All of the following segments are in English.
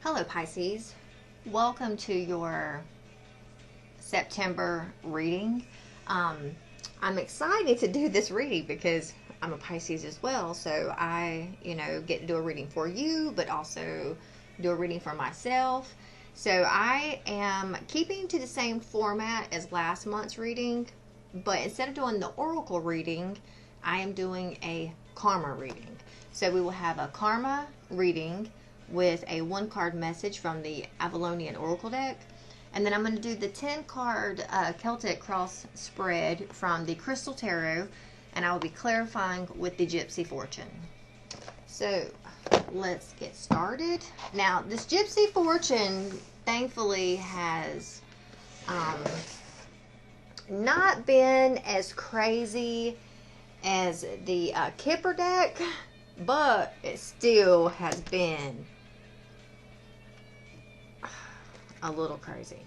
Hello Pisces, welcome to your September reading. I'm excited to do this reading because I'm a Pisces as well, so I, get to do a reading for you, but also do a reading for myself. So I am keeping to the same format as last month's reading, but instead of doing the oracle reading, I am doing a karma reading. So we will have a karma reading with a 1-card message from the Avalonian Oracle deck. And then I'm going to do the 10-card Celtic cross spread from the Crystal Tarot. And I will be clarifying with the Gypsy Fortune. So let's get started. Now, this Gypsy Fortune thankfully has not been as crazy as the Kipper deck, but it still has been a little crazy.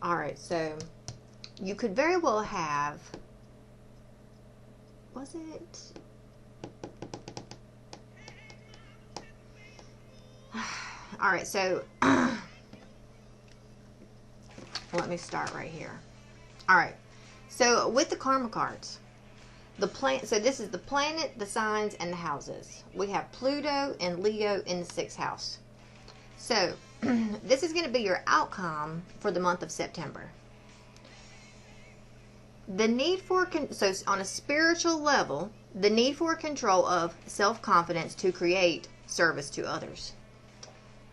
Alright, so you could very well have, was it? Alright, so let me start right here. Alright, so with the karma cards, so this is the planet, the signs, and the houses. We have Pluto and Leo in the 6th house. So this is going to be your outcome for the month of September. The need for, so on a spiritual level, the need for control of self-confidence to create service to others.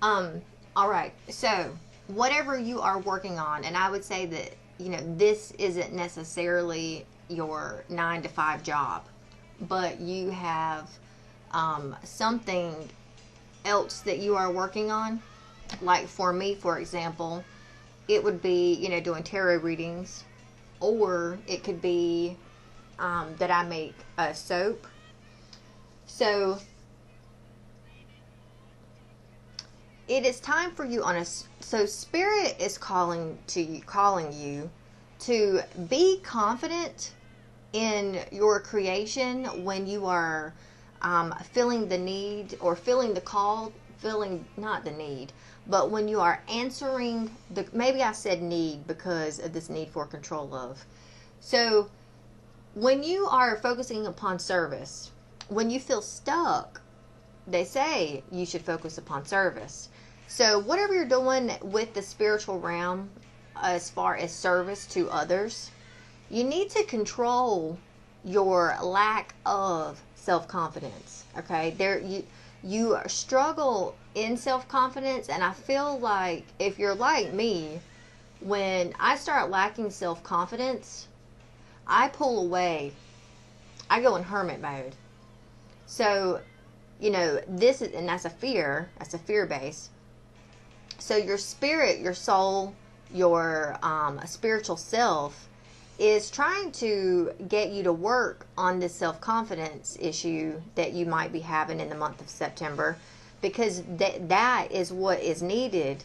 Alright, so whatever you are working on, and I would say that, this isn't necessarily your 9-to-5 job, but you have something else that you are working on. Like for me, for example, it would be, doing tarot readings, or it could be that I make a soap. So it is time for you so Spirit is calling you to be confident in your creation when you are feeling the need, or feeling the call, not the need, but when you are answering maybe I said need because of this need for control of. So when you are focusing upon service, when you feel stuck, they say you should focus upon service. So whatever you're doing with the spiritual realm as far as service to others, you need to control your lack of self-confidence. Okay, you struggle in self-confidence, and I feel like if you're like me, when I start lacking self-confidence, I pull away. I go in hermit mode. So, this is, and that's a fear base. So your spirit, your soul, your spiritual self is trying to get you to work on this self-confidence issue that you might be having in the month of September, because that is what is needed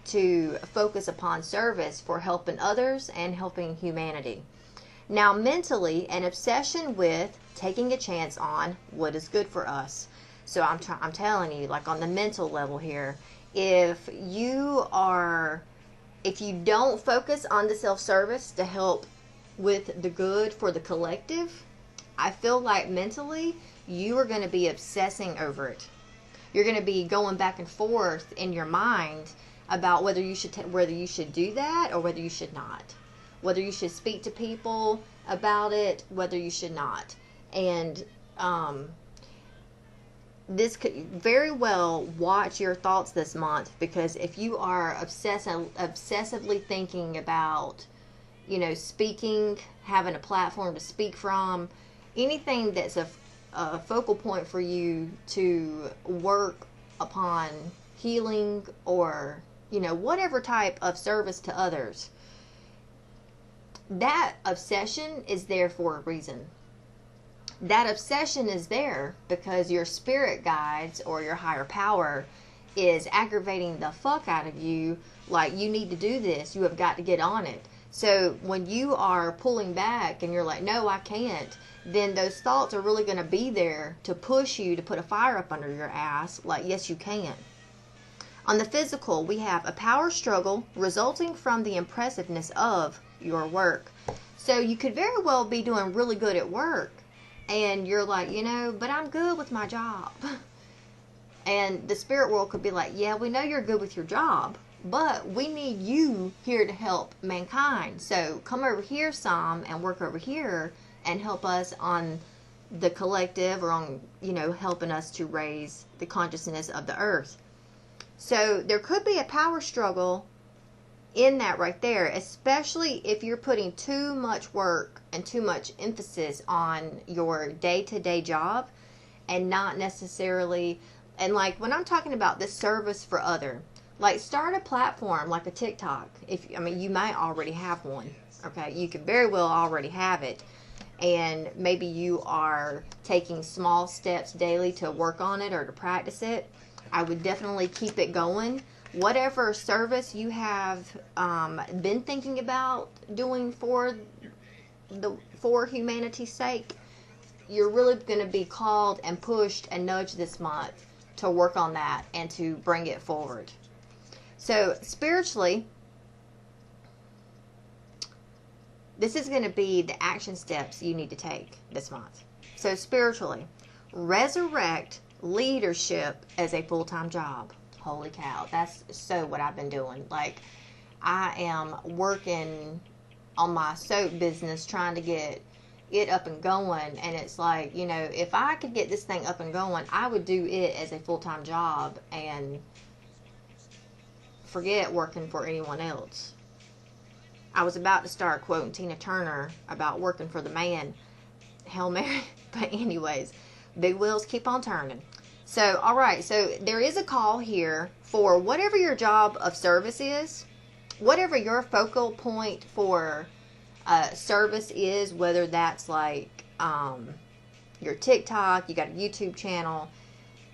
to focus upon service for helping others and helping humanity. Now, mentally, an obsession with taking a chance on what is good for us. So I'm telling you, like on the mental level here, if you don't focus on the self-service to help with the good for the collective, I feel like mentally you are going to be obsessing over it. You're going to be going back and forth in your mind about whether you should do that or whether you should not, whether you should speak to people about it, whether you should not. And this could very well watch your thoughts this month, because if you are obsessively thinking about, speaking, having a platform to speak from, anything that's a focal point for you to work upon healing, or, whatever type of service to others, that obsession is there for a reason. That obsession is there because your spirit guides or your higher power is aggravating the fuck out of you. Like, you need to do this. You have got to get on it. So when you are pulling back and you're like, no, I can't, then those thoughts are really going to be there to push you to put a fire up under your ass, like, yes, you can. On the physical, we have a power struggle resulting from the impressiveness of your work. So you could very well be doing really good at work, and you're like, but I'm good with my job. And the spirit world could be like, yeah, we know you're good with your job, but we need you here to help mankind. So come over here some and work over here and help us on the collective, or on, helping us to raise the consciousness of the earth. So there could be a power struggle in that right there, especially if you're putting too much work and too much emphasis on your day-to-day job, and not necessarily, and like when I'm talking about this service for other, like start a platform like a TikTok. You might already have one, okay? You could very well already have it, and maybe you are taking small steps daily to work on it or to practice it. I would definitely keep it going. Whatever service you have been thinking about doing for humanity's sake, you're really going to be called and pushed and nudged this month to work on that and to bring it forward. So spiritually, this is going to be the action steps you need to take this month. So spiritually, resurrect leadership as a full-time job. Holy cow, that's so what I've been doing. Like, I am working on my soap business, trying to get it up and going, and it's like, if I could get this thing up and going, I would do it as a full-time job and forget working for anyone else. I was about to start quoting Tina Turner about working for the man. Hail Mary. But anyways, big wheels keep on turning. So, all right. So there is a call here for whatever your job of service is, whatever your focal point for service is, whether that's like your TikTok, you got a YouTube channel,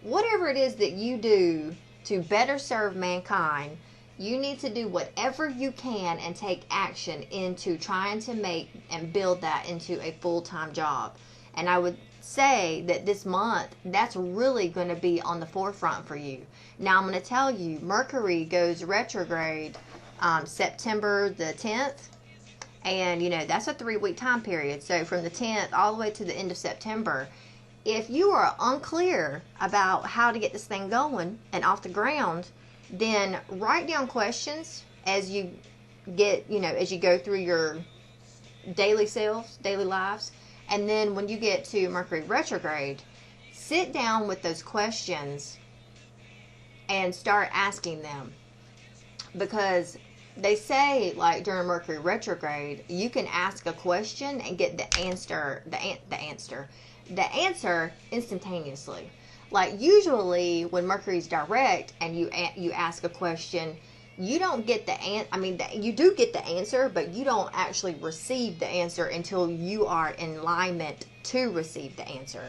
whatever it is that you do to better serve mankind, you need to do whatever you can and take action into trying to make and build that into a full-time job. And I would say that this month, that's really going to be on the forefront for you. Now, I'm going to tell you, Mercury goes retrograde September the 10th. And, that's a 3-week time period. So from the 10th all the way to the end of September, if you are unclear about how to get this thing going and off the ground, then write down questions as you get, as you go through your daily lives. And then when you get to Mercury retrograde, sit down with those questions and start asking them. Because they say, like, during Mercury retrograde, you can ask a question and get the answer instantaneously. Like, usually when Mercury's direct and you ask a question, you don't get the you do get the answer, but you don't actually receive the answer until you are in alignment to receive the answer.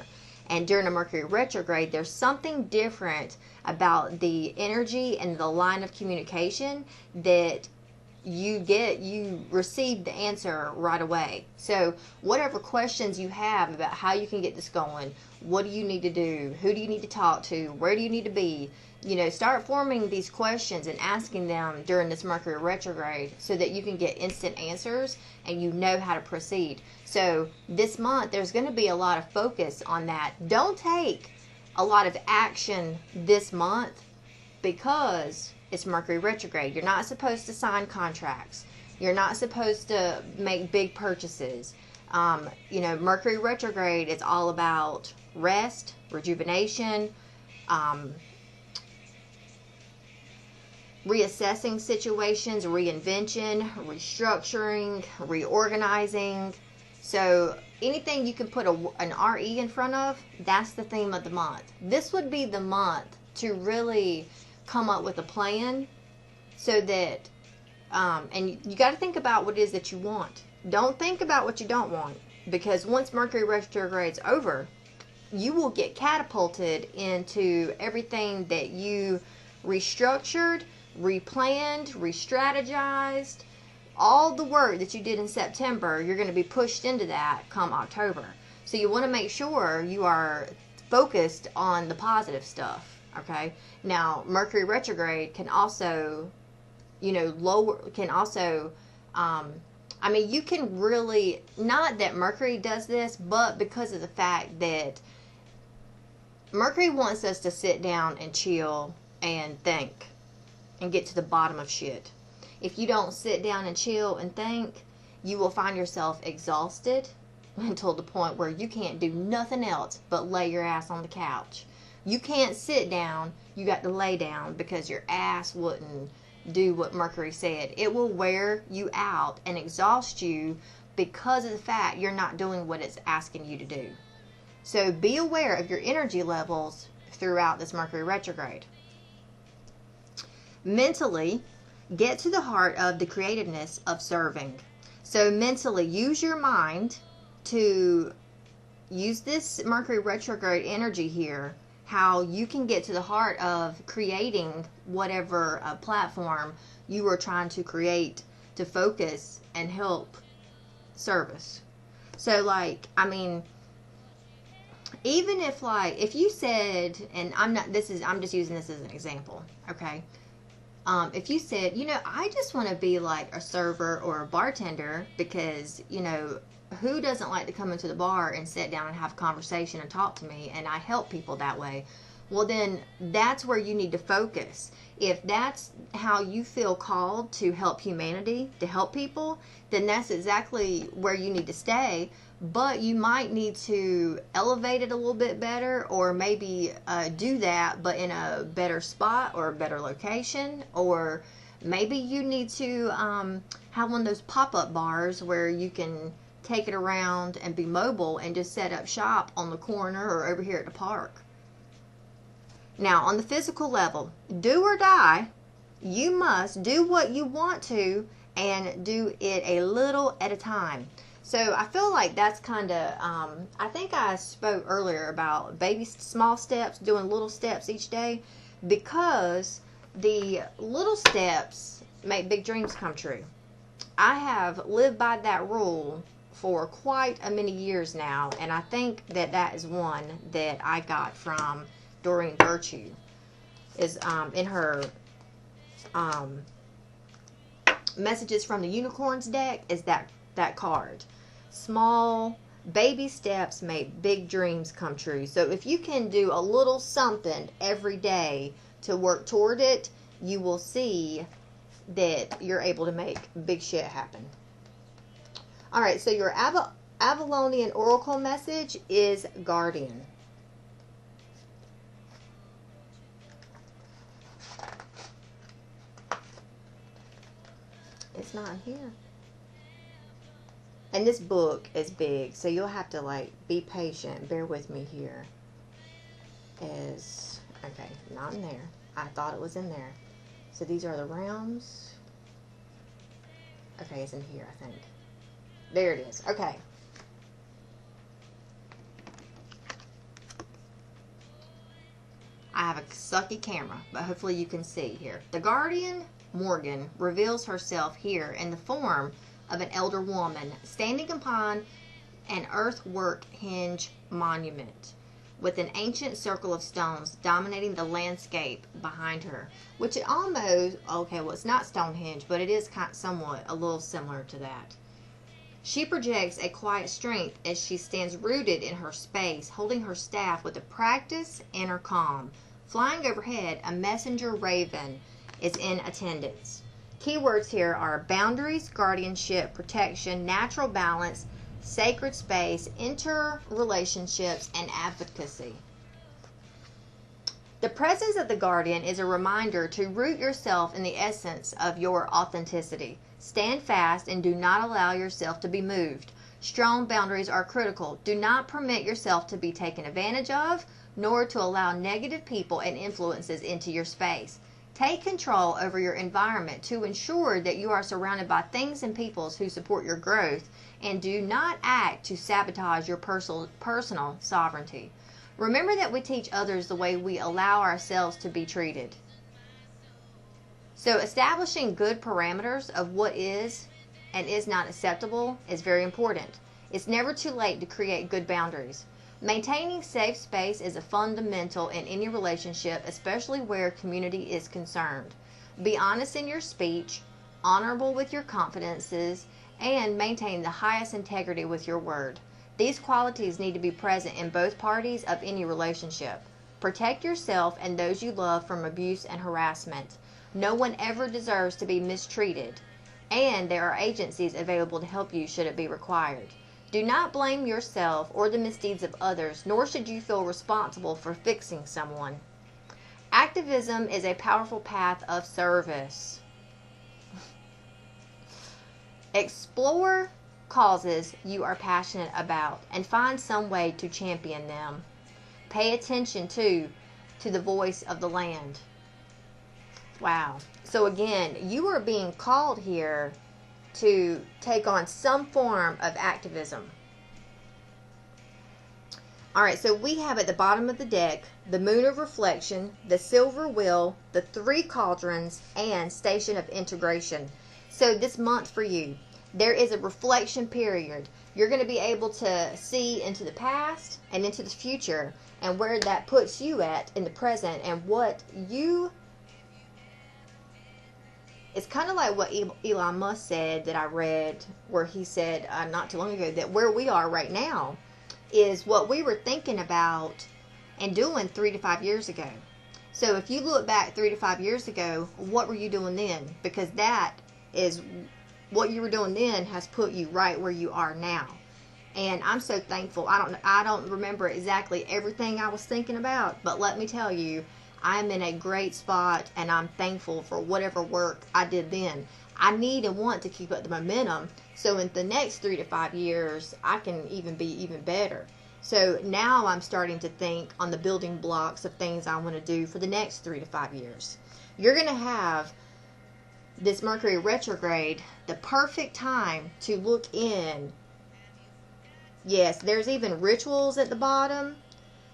And during a Mercury retrograde, there's something different about the energy and the line of communication that you receive the answer right away. So whatever questions you have about how you can get this going, what do you need to do, who do you need to talk to, where do you need to be, start forming these questions and asking them during this Mercury retrograde so that you can get instant answers and you know how to proceed. So this month, there's going to be a lot of focus on that. Don't take a lot of action this month because it's Mercury retrograde. You're not supposed to sign contracts. You're not supposed to make big purchases. Mercury retrograde is all about rest, rejuvenation, reassessing situations, reinvention, restructuring, reorganizing. So anything you can put an RE in front of, that's the theme of the month. This would be the month to really come up with a plan so that, and you got to think about what it is that you want. Don't think about what you don't want, because once Mercury retrograde's over, you will get catapulted into everything that you restructured, replanned, re-strategized, all the work that you did in September, you're going to be pushed into that come October. So you want to make sure you are focused on the positive stuff, okay? Now, Mercury retrograde can also, you know, I mean, you can really, not that Mercury does this, but because of the fact that Mercury wants us to sit down and chill and think and get to the bottom of shit. If you don't sit down and chill and think, you will find yourself exhausted until the point where you can't do nothing else but lay your ass on the couch. You can't sit down, you got to lay down because your ass wouldn't do what Mercury said. It will wear you out and exhaust you because of the fact you're not doing what it's asking you to do. So be aware of your energy levels throughout this Mercury retrograde. Mentally, get to the heart of the creativeness of serving. So mentally, use your mind to use this Mercury retrograde energy here, how you can get to the heart of creating whatever platform you are trying to create to focus and help service. So like, I mean, even if like, if you said, and I'm just using this as an example, okay? If you said, you know, I just want to be like a server or a bartender because, you know, who doesn't like to come into the bar and sit down and have a conversation and talk to me, and I help people that way. Well, then that's where you need to focus. If that's how you feel called to help humanity, to help people, then that's exactly where you need to stay. But you might need to elevate it a little bit better, or maybe do that but in a better spot or a better location, or maybe you need to have one of those pop-up bars where you can take it around and be mobile and just set up shop on the corner or over here at the park. Now, on the physical level, do or die, you must do what you want to and do it a little at a time. So I feel like that's kind of, I think I spoke earlier about small steps, doing little steps each day, because the little steps make big dreams come true. I have lived by that rule for quite a many years now, and I think that that is one that I got from Doreen Virtue, is in her Messages from the Unicorns deck, is that card. Small baby steps make big dreams come true. So if you can do a little something every day to work toward it, you will see that you're able to make big shit happen. All right, so your Avalonian Oracle message is Guardian. It's not here. And this book is big, so you'll have to like be patient. Bear with me here. Okay, not in there. I thought it was in there. So these are the realms. Okay, it's in here, I think. There it is. Okay. I have a sucky camera, but hopefully you can see here. The Guardian, Morgan, reveals herself here in the form of an elder woman standing upon an earthwork hinge monument with an ancient circle of stones dominating the landscape behind her, which it almost, okay, well, it's not Stonehenge, but it is somewhat a little similar to that. She projects a quiet strength as she stands rooted in her space, holding her staff with a practiced inner calm. Flying overhead, a messenger raven is in attendance. Keywords here are boundaries, guardianship, protection, natural balance, sacred space, interrelationships, and advocacy. The presence of the Guardian is a reminder to root yourself in the essence of your authenticity. Stand fast and do not allow yourself to be moved. Strong boundaries are critical. Do not permit yourself to be taken advantage of, nor to allow negative people and influences into your space. Take control over your environment to ensure that you are surrounded by things and peoples who support your growth, and do not act to sabotage your personal sovereignty. Remember that we teach others the way we allow ourselves to be treated. So establishing good parameters of what is and is not acceptable is very important. It's never too late to create good boundaries. Maintaining safe space is a fundamental in any relationship, especially where community is concerned. Be honest in your speech, honorable with your confidences, and maintain the highest integrity with your word. These qualities need to be present in both parties of any relationship. Protect yourself and those you love from abuse and harassment. No one ever deserves to be mistreated, and there are agencies available to help you should it be required. Do not blame yourself or the misdeeds of others, nor should you feel responsible for fixing someone. Activism is a powerful path of service. Explore causes you are passionate about and find some way to champion them. Pay attention to the voice of the land. Wow. So again, you are being called here to take on some form of activism. Alright, so we have at the bottom of the deck the Moon of Reflection, the Silver Wheel, the Three Cauldrons, and Station of Integration. So this month for you, there is a reflection period. You're going to be able to see into the past and into the future and where that puts you at in the present and what you... It's kind of like what Elon Musk said that I read, where he said not too long ago that where we are right now is what we were thinking about and doing 3 to 5 years ago. So if you look back 3 to 5 years ago, what were you doing then? Because that is what you were doing then has put you right where you are now. And I'm so thankful. I don't remember exactly everything I was thinking about, but let me tell you, I'm in a great spot, and I'm thankful for whatever work I did then. I need and want to keep up the momentum, so in the next 3 to 5 years, I can even be even better. So now I'm starting to think on the building blocks of things I want to do for the next 3 to 5 years. You're going to have this Mercury retrograde, the perfect time to look in. Yes, there's even rituals at the bottom.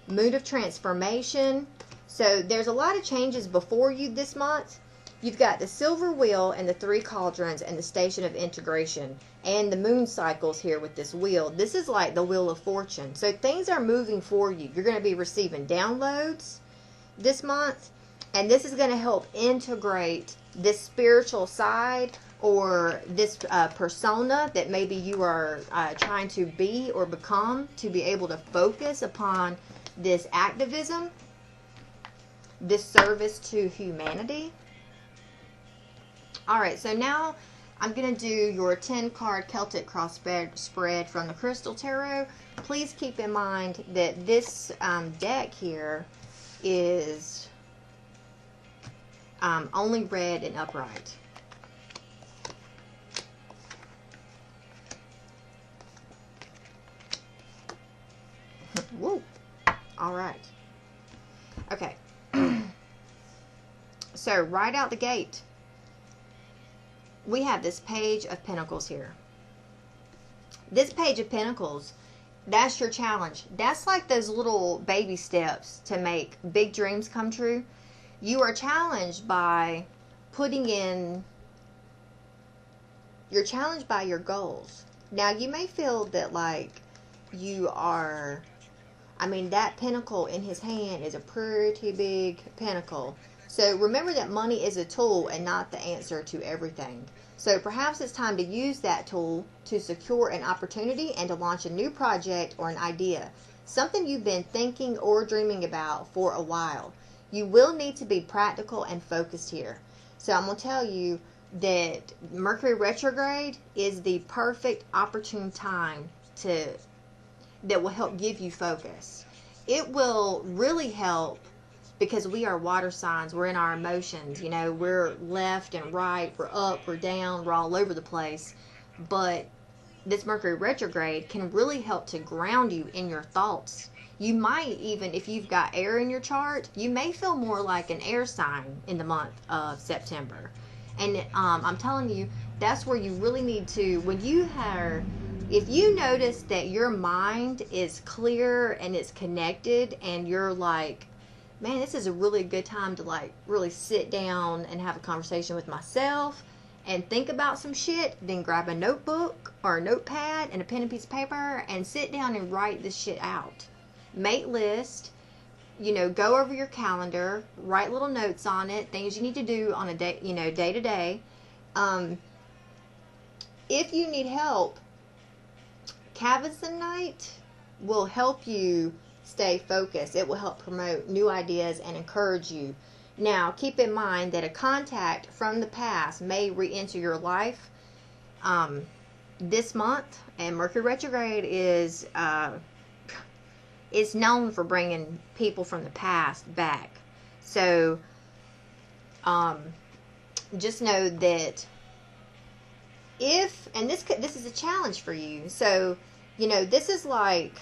Mood of transformation. So there's a lot of changes before you this month. You've got the Silver Wheel and the Three Cauldrons and the Station of Integration and the moon cycles here with this wheel. This is like the Wheel of Fortune. So things are moving for you. You're going to be receiving downloads this month, and this is going to help integrate this spiritual side or this persona that maybe you are trying to be or become, to be able to focus upon this activism, this service to humanity. Alright, so now I'm going to do your 10-card Celtic cross spread from the Crystal Tarot. Please keep in mind that this deck here is only read and upright. Woo! Alright. Okay. So, right out the gate, we have this Page of Pentacles here. This Page of Pentacles, that's your challenge. That's like those little baby steps to make big dreams come true. You are challenged by putting in, you're challenged by your goals. Now, you may feel that like you are, I mean, that pentacle in his hand is a pretty big pentacle. So remember that money is a tool and not the answer to everything. So perhaps it's time to use that tool to secure an opportunity and to launch a new project or an idea. Something you've been thinking or dreaming about for a while. You will need to be practical and focused here. So I'm going to tell you that Mercury retrograde is the perfect opportune time that will help give you focus. It will really help because we are water signs. We're in our emotions. You know, we're left and right. We're up, we're down, we're all over the place. But this Mercury retrograde can really help to ground you in your thoughts. You might even, if you've got air in your chart, you may feel more like an air sign in the month of September. And I'm telling you, that's where you really need to, if you notice that your mind is clear and it's connected and you're like, man, this is a really good time to like really sit down and have a conversation with myself and think about some shit, then grab a notebook or a notepad and a pen and piece of paper and sit down and write this shit out. Make lists, go over your calendar, write little notes on it, things you need to do on a day, day to day. If you need help, Night will help you stay focused. It will help promote new ideas and encourage you. Now, keep in mind that a contact from the past may re-enter your life this month, and Mercury retrograde is known for bringing people from the past back. So, just know that this is a challenge for you. So, this is like,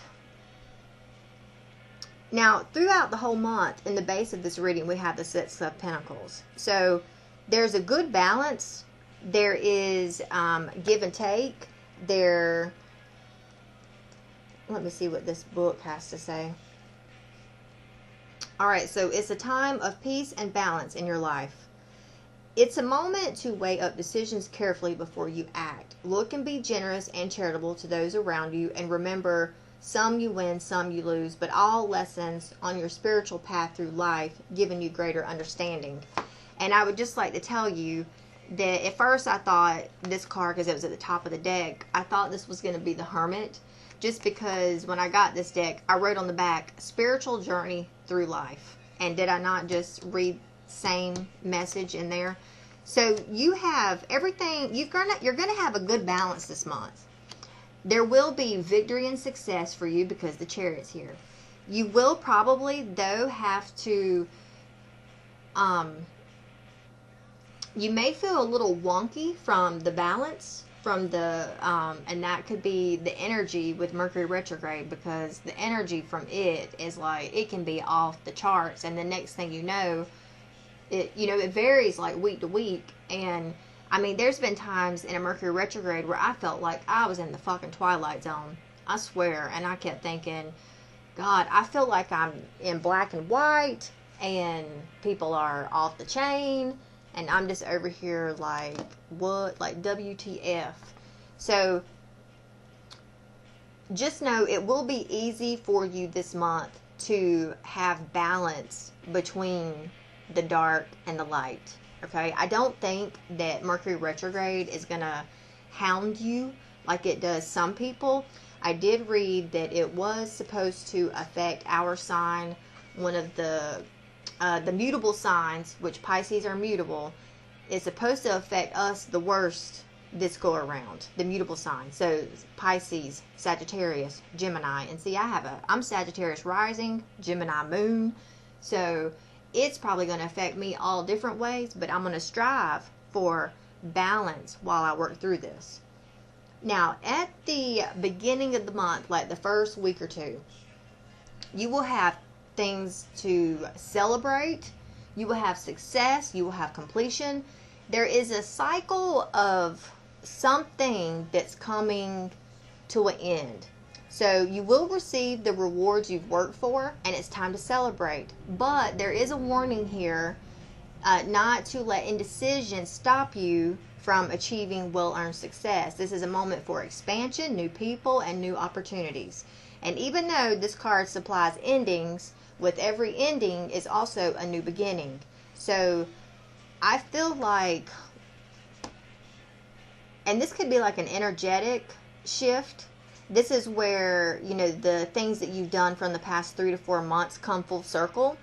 now throughout the whole month, in the base of this reading, we have the Six of Pentacles. So there's a good balance. There is give and take. Let me see what this book has to say. All right, so it's a time of peace and balance in your life. It's a moment to weigh up decisions carefully before you act. Look and be generous and charitable to those around you, and remember, some you win, some you lose, but all lessons on your spiritual path through life, giving you greater understanding. And I would just like to tell you that at first I thought this card, because it was at the top of the deck, I thought this was going to be the Hermit, just because when I got this deck, I wrote on the back, spiritual journey through life. And did I not just read same message in there? So you have everything. You're gonna have a good balance this month. There will be victory and success for you because the Chariot's here. You will probably, though, have to you may feel a little wonky from the balance, from the and that could be the energy with Mercury retrograde, because the energy from it is like, it can be off the charts, and the next thing you know, it varies like week to week. And I mean, there's been times in a Mercury retrograde where I felt like I was in the fucking twilight zone. I swear. And I kept thinking, God, I feel like I'm in black and white and people are off the chain and I'm just over here like, what? Like, WTF. So just know it will be easy for you this month to have balance between the dark and the light. Okay, I don't think that Mercury retrograde is gonna hound you like it does some people. I did read that it was supposed to affect our sign, one of the mutable signs, which Pisces are mutable, is supposed to affect us the worst this go around, the mutable sign. So Pisces, Sagittarius, Gemini, and see, I'm Sagittarius rising, Gemini moon, so it's probably going to affect me all different ways, but I'm going to strive for balance while I work through this. Now, at the beginning of the month, like the first week or two, you will have things to celebrate. You will have success. You will have completion. There is a cycle of something that's coming to an end. So you will receive the rewards you've worked for, and it's time to celebrate. But there is a warning here, not to let indecision stop you from achieving well-earned success. This is a moment for expansion, new people, and new opportunities. And even though this card supplies endings, with every ending is also a new beginning. So I feel like, and this could be like an energetic shift. This is where, the things that you've done from the past 3 to 4 months come full circle.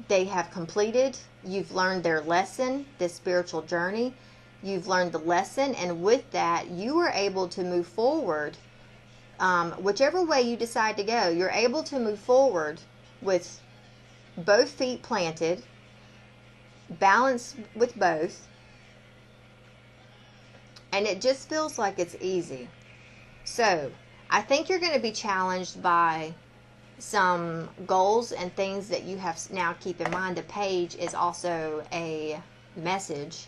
They have completed. You've learned their lesson, this spiritual journey. You've learned the lesson, and with that, you are able to move forward. Whichever way you decide to go, you're able to move forward with both feet planted, balance with both, and it just feels like it's easy. So, I think you're going to be challenged by some goals and things that you have. Now, keep in mind, the page is also a message.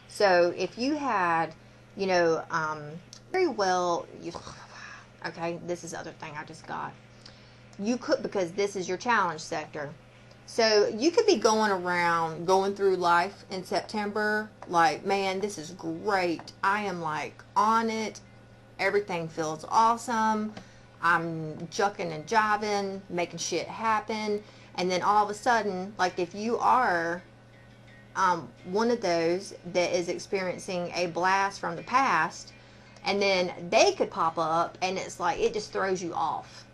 So, if you had, very well, okay, this is the other thing I just got. You could, because this is your challenge sector. So you could be going through life in September like, man, this is great. I am like on it. Everything feels awesome. I'm jucking and jiving, making shit happen. And then all of a sudden, like if you are one of those that is experiencing a blast from the past, and then they could pop up and it's like, it just throws you off.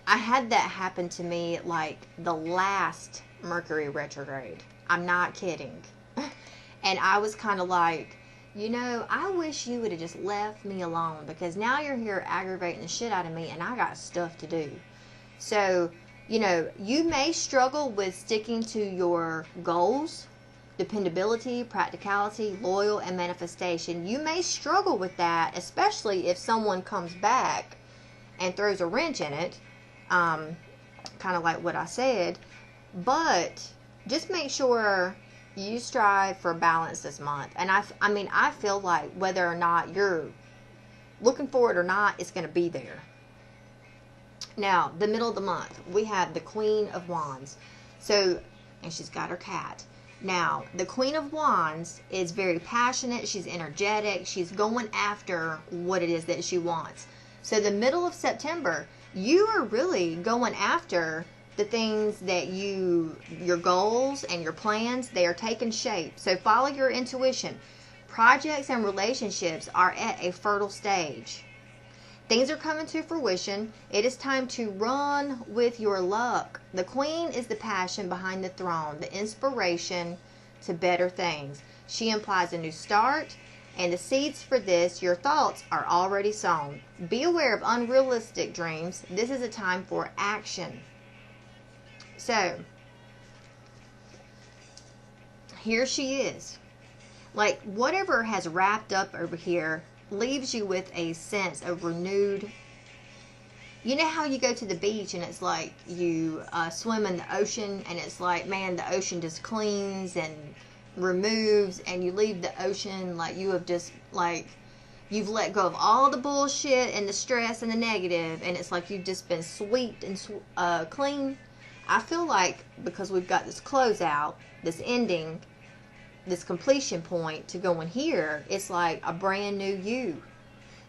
I had that happen to me like the last Mercury retrograde. I'm not kidding. And I was kind of like, you know, I wish you would have just left me alone, because now you're here aggravating the shit out of me and I got stuff to do. So, you know, you may struggle with sticking to your goals, dependability, practicality, loyal, and manifestation. You may struggle with that, especially if someone comes back and throws a wrench in it. Kind of like what I said, but just make sure you strive for balance this month. And I mean, I feel like whether or not you're looking for it or not, it's going to be there. Now, the middle of the month, we have the Queen of Wands. So, and she's got her cat. Now, the Queen of Wands is very passionate. She's energetic. She's going after what it is that she wants. So, the middle of September, you are really going after the things that your goals and your plans, they are taking shape. So follow your intuition. Projects and relationships are at a fertile stage. Things are coming to fruition. It is time to run with your luck. The Queen is the passion behind the throne, the inspiration to better things. She implies a new start, and the seeds for this, your thoughts, are already sown. Be aware of unrealistic dreams. This is a time for action. So, here she is. Like, whatever has wrapped up over here leaves you with a sense of renewed. You know how you go to the beach and it's like you swim in the ocean and it's like, man, the ocean just cleans and removes, and you leave the ocean like you have just, like, you've let go of all the bullshit and the stress and the negative, and it's like you've just been swept and clean. I feel like because we've got this closeout, this ending, this completion point to go in here, it's like a brand new you.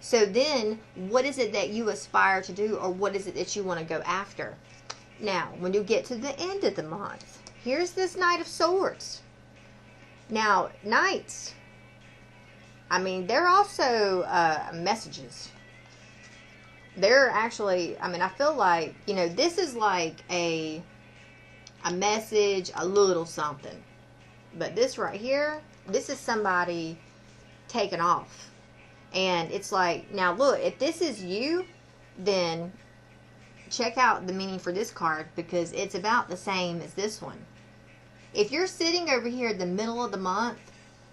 So then, what is it that you aspire to do, or what is it that you want to go after? Now, when you get to the end of the month, here's this Knight of Swords. Now, Knights, I mean, they're also messages. They're actually, I mean, I feel like, you know, this is like a message, a little something. But this right here, this is somebody taking off. And it's like, now look, if this is you, then check out the meaning for this card, because it's about the same as this one. If you're sitting over here in the middle of the month,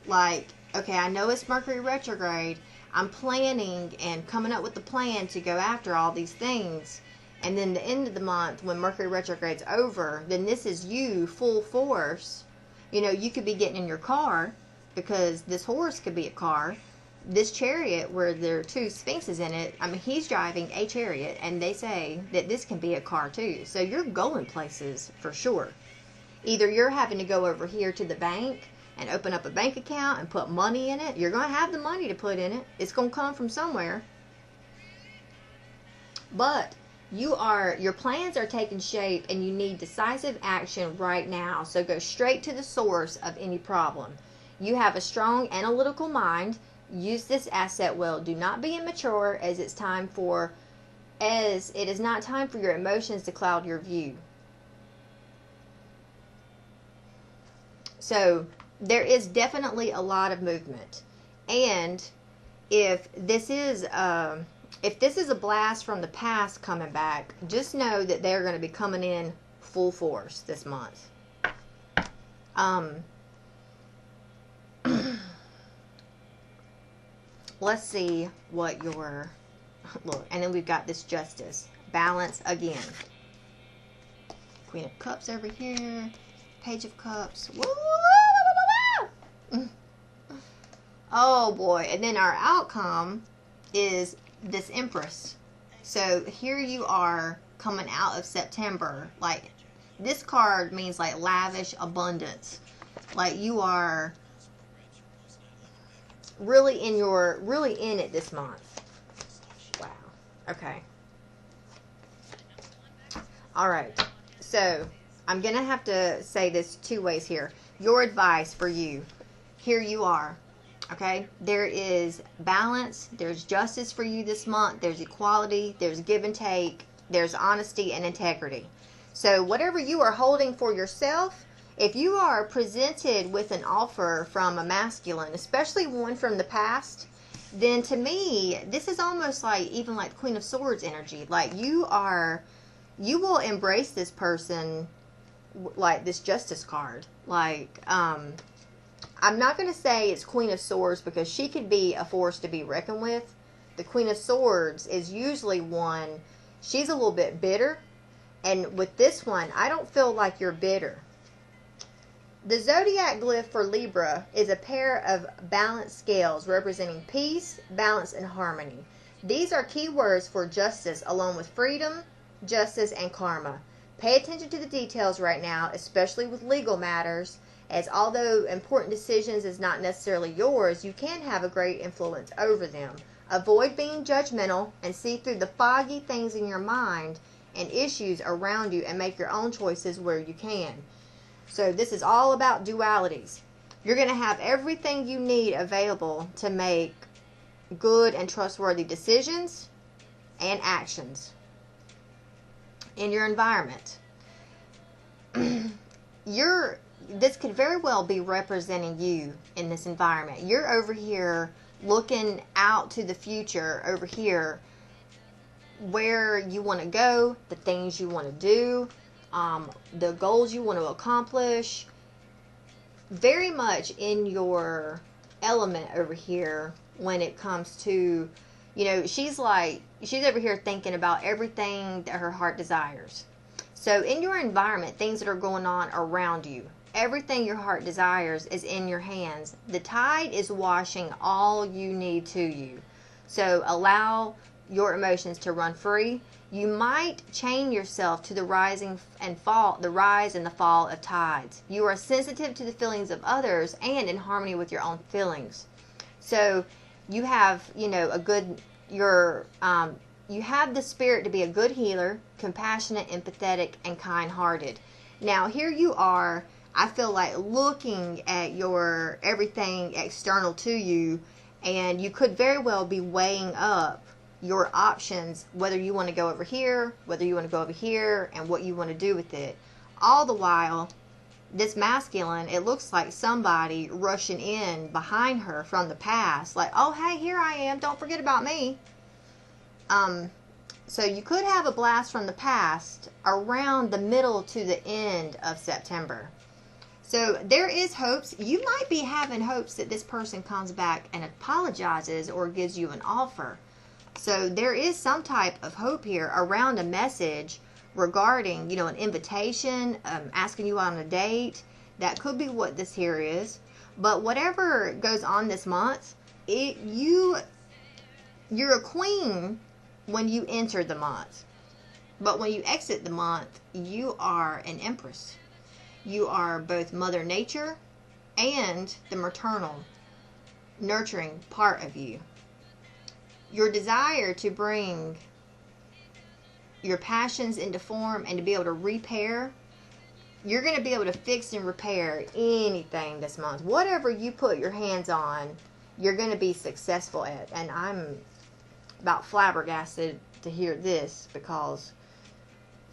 like, okay, I know it's Mercury retrograde, I'm planning and coming up with the plan to go after all these things, and then the end of the month when Mercury retrograde's over, then this is you full force. You know, you could be getting in your car, because this horse could be a car. This chariot where there are two sphinxes in it, I mean, he's driving a chariot, and they say that this can be a car too. So you're going places for sure. Either you're having to go over here to the bank and open up a bank account and put money in it. You're going to have the money to put in it. It's going to come from somewhere. But your plans are taking shape, and you need decisive action right now. So go straight to the source of any problem. You have a strong analytical mind. Use this asset well. Do not be immature, as it is not time for your emotions to cloud your view. So there is definitely a lot of movement. And if this is a blast from the past coming back, just know that they're going to be coming in full force this month. Let's see what your, look, and then we've got this Justice. Balance again. Queen of Cups over here. Page of Cups. Woo! Oh boy. And then our outcome is this Empress. So here you are coming out of September. Like, this card means like lavish abundance. Like, you are really in it this month. Wow. Okay. All right. So I'm going to have to say this two ways here. Your advice for you. Here you are. Okay. There is balance. There's justice for you this month. There's equality. There's give and take. There's honesty and integrity. So whatever you are holding for yourself, if you are presented with an offer from a masculine, especially one from the past, then to me, this is almost like even like Queen of Swords energy. Like, you will embrace this person like this Justice card. Like, I'm not going to say it's Queen of Swords because she could be a force to be reckoned with. The Queen of Swords is usually one, she's a little bit bitter. And with this one, I don't feel like you're bitter. The zodiac glyph for Libra is a pair of balanced scales representing peace, balance, and harmony. These are key words for justice, along with freedom, justice, and karma. Pay attention to the details right now, especially with legal matters, as although important decisions is not necessarily yours, you can have a great influence over them. Avoid being judgmental and see through the foggy things in your mind and issues around you and make your own choices where you can. So this is all about dualities. You're going to have everything you need available to make good and trustworthy decisions and actions in your environment. This could very well be representing you in this environment. You're over here looking out to the future over here, where you want to go, the things you want to do, the goals you want to accomplish. Very much in your element over here when it comes to, she's over here thinking about everything that her heart desires. So in your environment, things that are going on around you, everything your heart desires is in your hands. The tide is washing all you need to you. So allow your emotions to run free. You might chain yourself to the rise and the fall of tides. You are sensitive to the feelings of others and in harmony with your own feelings. So you have, you have the spirit to be a good healer, compassionate, empathetic, and kind-hearted. Now here you are, I feel like, looking at your everything external to you, and you could very well be weighing up your options, whether you want to go over here, whether you want to go over here, and what you want to do with it. All the while, this masculine, it looks like somebody rushing in behind her from the past, like, oh, hey, here I am, don't forget about me. So you could have a blast from the past around the middle to the end of September. So there is hopes. You might be having hopes that this person comes back and apologizes or gives you an offer. So there is some type of hope here around a message regarding, an invitation, asking you on a date. That could be what this here is. But whatever goes on this month, you're a queen when you enter the month. But when you exit the month, you are an empress. You are both Mother Nature and the maternal, nurturing part of you. Your desire to bring your passions into form and to be able to repair, you're going to be able to fix and repair anything this month. Whatever you put your hands on, you're going to be successful at. And I'm about flabbergasted to hear this, because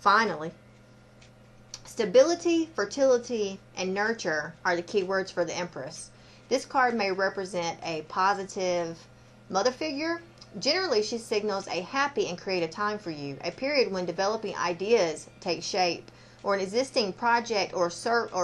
finally, stability, fertility, and nurture are the key words for the Empress. This card may represent a positive mother figure. Generally, she signals a happy and creative time for you, a period when developing ideas take shape, or an existing project or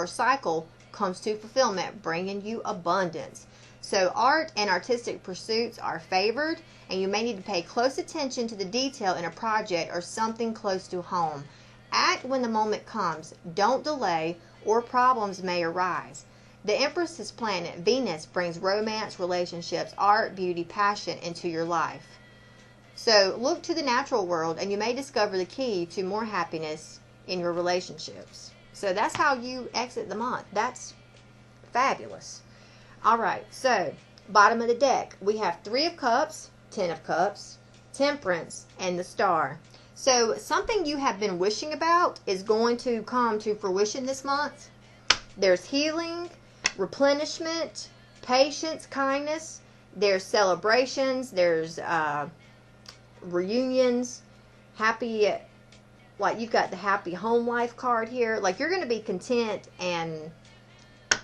cycle comes to fulfillment, bringing you abundance. So art and artistic pursuits are favored, and you may need to pay close attention to the detail in a project or something close to home. Act when the moment comes. Don't delay, or problems may arise. The Empress's planet, Venus, brings romance, relationships, art, beauty, passion into your life. So look to the natural world and you may discover the key to more happiness in your relationships. So that's how you exit the month. That's fabulous. All right, so bottom of the deck, we have 3 of Cups, 10 of Cups, Temperance, and the Star. So something you have been wishing about is going to come to fruition this month. There's healing, replenishment, patience, kindness. There's celebrations. There's reunions. Happy, like you've got the happy home life card here. Like you're going to be content and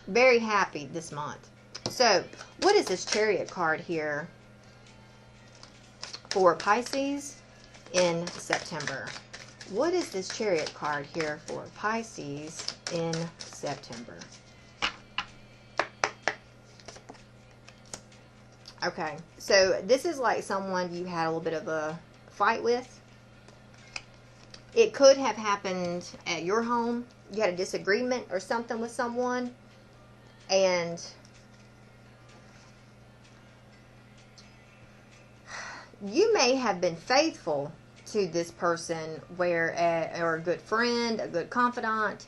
very happy this month. So what is this Chariot card here for Pisces in September? What is this Chariot card here for Pisces in September? Okay, so this is like someone you had a little bit of a fight with. It could have happened at your home. You had a disagreement or something with someone, and you may have been faithful to this person, or a good friend, a good confidant.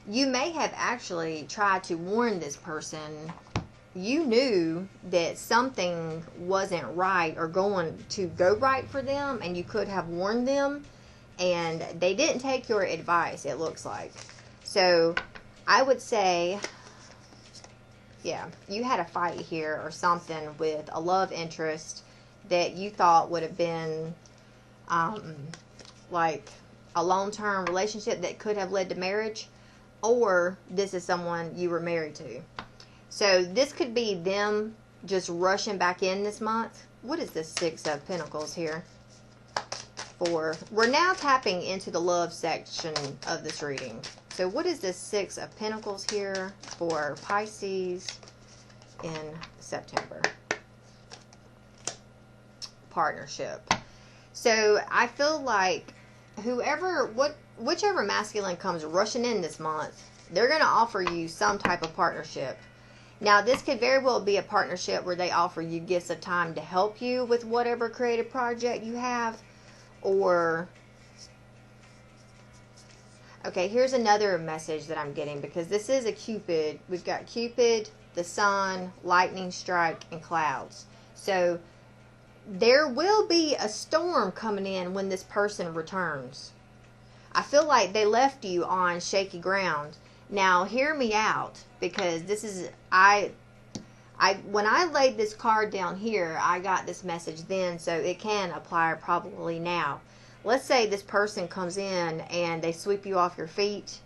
You may have actually tried to warn this person. You knew that something wasn't right or going to go right for them, and you could have warned them, and they didn't take your advice, it looks like. So I would say, yeah, you had a fight here or something with a love interest that you thought would have been like a long-term relationship that could have led to marriage, or this is someone you were married to. So this could be them just rushing back in this month. What is this 6 of Pentacles here for? We're now tapping into the love section of this reading. So what is this 6 of Pentacles here for Pisces in September? Partnership. So I feel like whichever masculine comes rushing in this month, they're going to offer you some type of partnership. Now, this could very well be a partnership where they offer you gifts of time to help you with whatever creative project you have. Or, okay, here's another message that I'm getting, because this is a Cupid. We've got Cupid, the Sun, lightning strike, and clouds. So there will be a storm coming in when this person returns. I feel like they left you on shaky ground. Now, hear me out, because this is, when I laid this card down here, I got this message then, so it can apply probably now. Let's say this person comes in and they sweep you off your feet.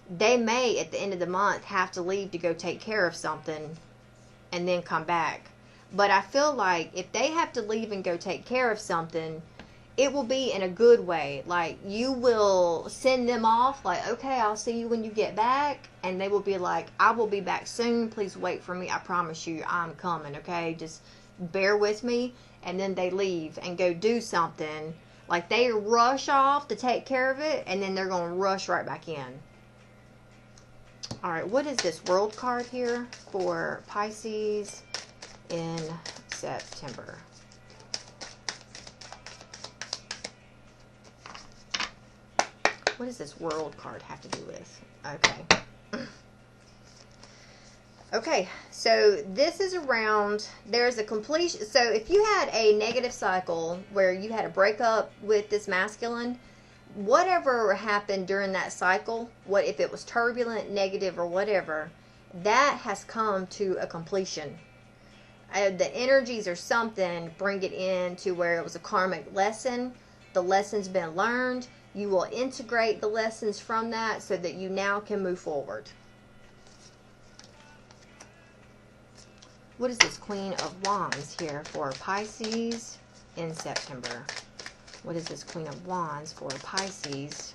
They may, at the end of the month, have to leave to go take care of something and then come back. But I feel like if they have to leave and go take care of something, it will be in a good way. Like, you will send them off, like, okay, I'll see you when you get back. And they will be like, I will be back soon. Please wait for me. I promise you I'm coming, okay? Just bear with me. And then they leave and go do something. Like, they rush off to take care of it, and then they're going to rush right back in. All right, what is this World card here for Pisces in September? What does this World card have to do with? Okay. Okay, so this is around, there's a completion. So if you had a negative cycle where you had a breakup with this masculine, whatever happened during that cycle, what if it was turbulent, negative, or whatever, that has come to a completion. The energies or something bring it in to where it was a karmic lesson. The lesson's been learned. You will integrate the lessons from that so that you now can move forward. What is this Queen of Wands here for Pisces in September? What is this Queen of Wands for Pisces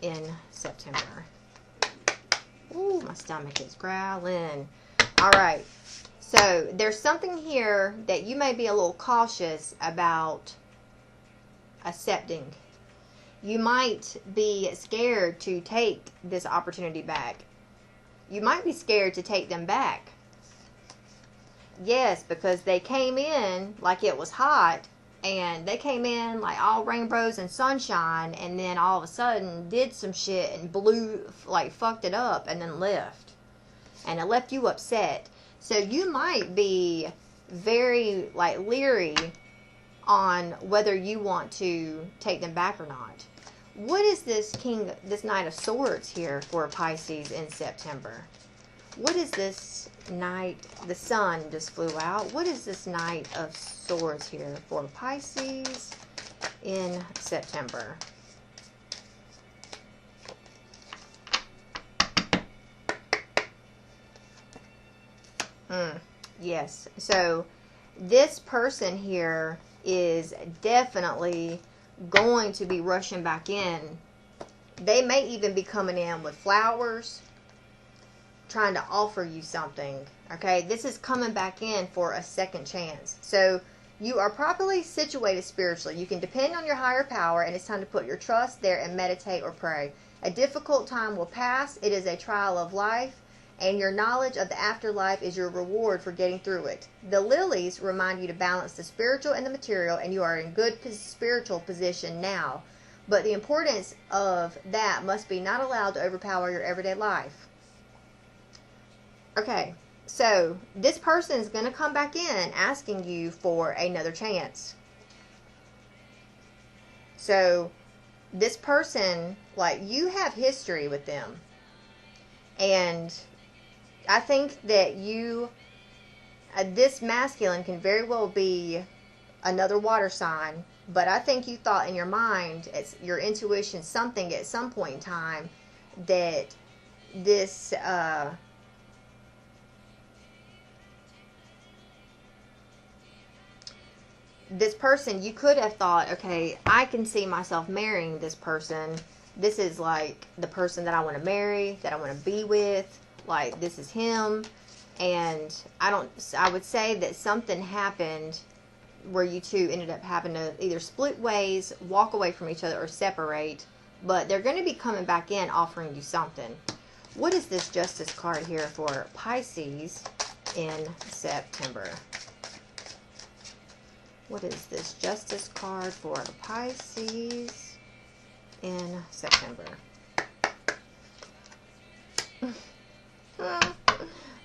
in September? Ooh, my stomach is growling. All right. So there's something here that you may be a little cautious about accepting. You might be scared to take this opportunity back. You might be scared to take them back. Yes, because they came in like it was hot, and they came in like all rainbows and sunshine, and then all of a sudden did some shit and blew, like fucked it up, and then left. And it left you upset. So you might be very like leery on whether you want to take them back or not. What is this Knight of Swords here for Pisces in September? What is this Knight? The Sun just flew out. What is this Knight of Swords here for Pisces in September? Yes. So this person here is definitely going to be rushing back in. They may even be coming in with flowers, trying to offer you something. Okay, this is coming back in for a second chance. So you are properly situated spiritually. You can depend on your higher power, and it's time to put your trust there and meditate or pray. A difficult time will pass. It is a trial of life, and your knowledge of the afterlife is your reward for getting through it. The lilies remind you to balance the spiritual and the material, and you are in good spiritual position now. But the importance of that must be not allowed to overpower your everyday life. Okay, so this person is going to come back in asking you for another chance. So this person, like, you have history with them. And I think that you, this masculine can very well be another water sign. But I think you thought in your mind, it's your intuition, something at some point in time, that this, this person, you could have thought, okay, I can see myself marrying this person. This is like the person that I want to marry, that I want to be with. Like, this is him. And I would say that something happened where you two ended up having to either split ways, walk away from each other, or separate. But they're going to be coming back in offering you something. What is this Justice card here for Pisces in September? What is this Justice card for Pisces in September?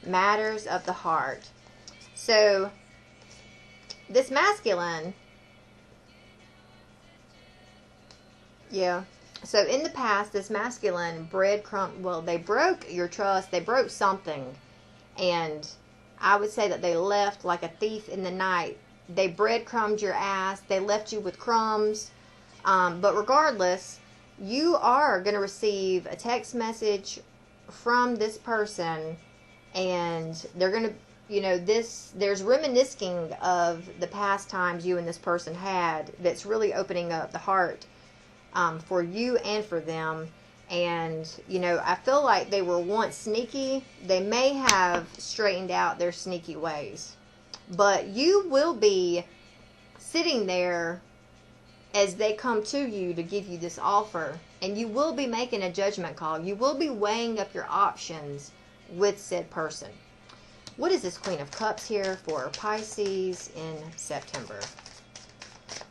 Matters of the heart. So this masculine, yeah. So in the past, this masculine they broke your trust. They broke something. And I would say that they left like a thief in the night. They breadcrumbed your ass. They left you with crumbs. But regardless, you are going to receive a text message from this person. And they're going to, there's reminiscing of the past times you and this person had that's really opening up the heart for you and for them. And, I feel like they were once sneaky. They may have straightened out their sneaky ways. But you will be sitting there as they come to you to give you this offer. And you will be making a judgment call. You will be weighing up your options with said person. What is this Queen of Cups here for Pisces in September?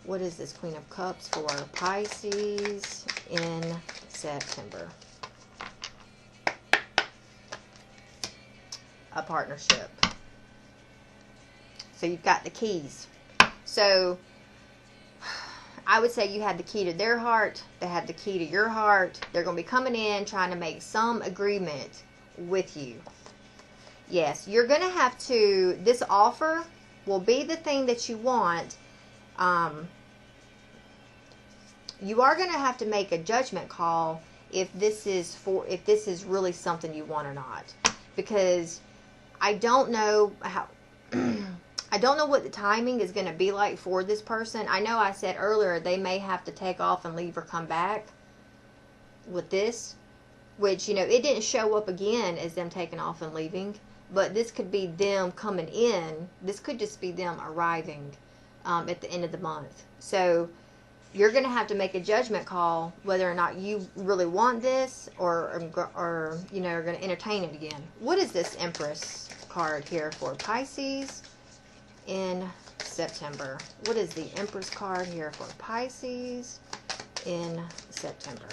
What is this Queen of Cups for Pisces in September? A partnership. So you've got the keys. So I would say you had the key to their heart. They had the key to your heart. They're going to be coming in trying to make some agreement with you. Yes, you're going to have to, this offer will be the thing that you want. You are going to have to make a judgment call if this is really something you want or not. Because I don't know how I don't know what the timing is going to be like for this person. I know I said earlier they may have to take off and leave or come back with this. Which, it didn't show up again as them taking off and leaving. But this could be them coming in. This could just be them arriving at the end of the month. So you're going to have to make a judgment call whether or not you really want this or are going to entertain it again. What is this Empress card here for Pisces in September? What is the Empress card here for Pisces in September?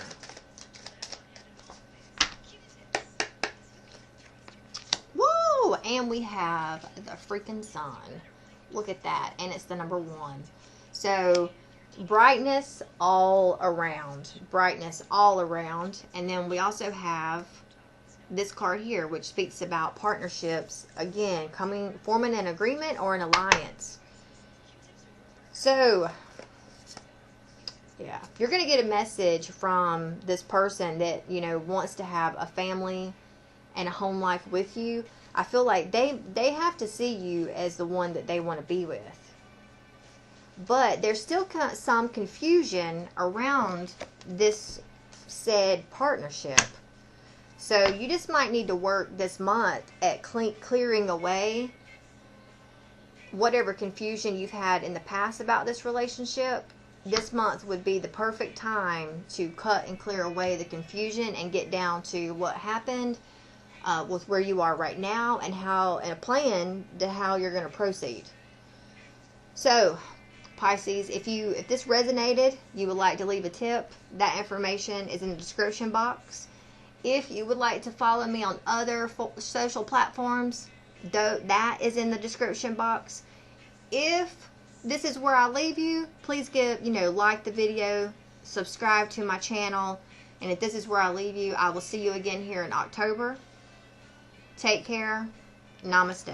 Whoa! And we have the freaking sun. Look at that. And it's the number 1. So, brightness all around. Brightness all around. And then we also have this card here, which speaks about partnerships. Again, forming an agreement or an alliance. So, yeah, you're going to get a message from this person that, you know, wants to have a family and a home life with you. I feel like they have to see you as the one that they want to be with. But there's still some confusion around this said partnership. So you just might need to work this month at clearing away whatever confusion you've had in the past about this relationship. This month would be the perfect time to cut and clear away the confusion and get down to what happened with where you are right now and a plan to how you're going to proceed. So, Pisces, if this resonated, you would like to leave a tip, that information is in the description box. If you would like to follow me on other social platforms, that is in the description box. If this is where I leave you, please like the video, subscribe to my channel, and if this is where I leave you, I will see you again here in October. Take care. Namaste.